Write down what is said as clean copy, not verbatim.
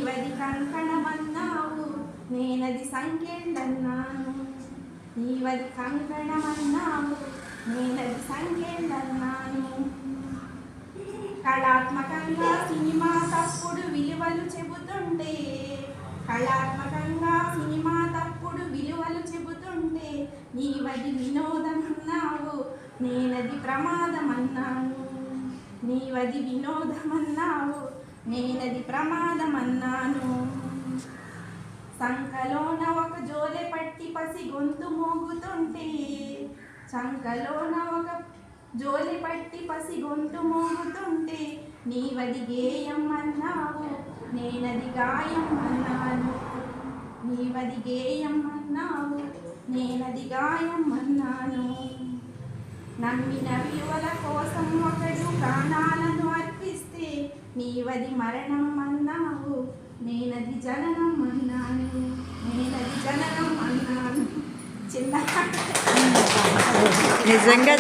నీవది కంకణమన్నావు నేనది సంఖ్యలన్నాను. నీవది కంకణమన్నావు నేనది సంఖ్యలన్నాను. కళాత్మకంగా సినిమా తప్పుడు విలువలు చెబుతుంటే, కళాత్మకంగా సినిమా తప్పుడు విలువలు చెబుతుంటే నీవది వినోదమన్నావు నేనది ప్రమాదమన్నాను. నీవది వినోదమన్నావు నేనది ప్రమాదమన్నాను. సంకలోన ఒక జోలె పట్టి పసి గొంతు మోగుతుంటే, సంకలోన ఒక జోలి పట్టి పసి గొంతు మోగుతుంటే నీవది గేయం అన్నావు నేనది గాయం అన్నాను. నీవది గేయం అన్నావు నేనది గాయం అన్నాను. నమ్మిన విలువల కోసం ఒకడు ప్రాణాలను అర్పిస్తే నీవది మరణం అన్నావు నేనది జననం అన్నాను. నేనది జననం అన్నాను. చిన్న నిజంగా